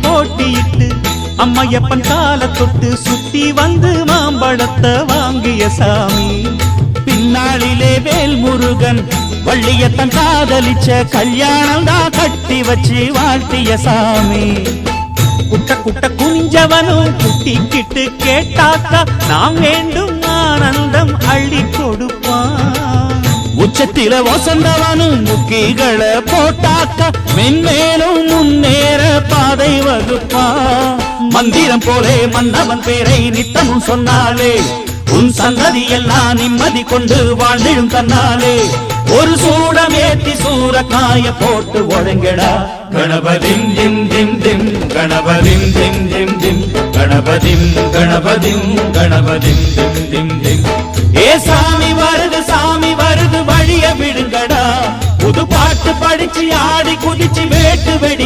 போட்டியிட்டு அம்மையப்பன் கால தொட்டு சுத்தி வந்து மாம்பழத்தை வாங்கிய சாமி. பின்னாளிலே வேல்முருகன் வள்ளியத்தன் காதலிச்ச கல்யாணம் தான் கட்டி வச்சு வாழ்த்திய சாமி. குட்ட குட்ட குஞ்சவனும் குட்டிக்கிட்டு கேட்டாக்கா நாம் வேண்டும் ஆனந்தம் அள்ளி கொடுப்பான். உச்சத்தில வசந்தவனும் முக்கிகளை போட்டாக்கா மென்மேலும் முன்னேற பாதை வகுப்பான். மந்திரம் போலே மன்னவன் பேரை நித்தமும் சொன்னாலே உன் சந்ததி எல்லாம் நிம்மதி கொண்டு வாழ்ந்திடும் தன்னாலே. ஒரு சூடமேத்தி சூரக்காய போட்டு ஒழுங்கடா. கணபதிம் திம் திம் திம் கணபதிம் திம் திம் திம் கணபதிம் கணபதிம் கணபதிம் திம் திம் திம். ஏ சாமி வருது வழிய விடுங்கடா. புது பாட்டு படிச்சு ஆடி குதிச்சு வேட்டு வெடி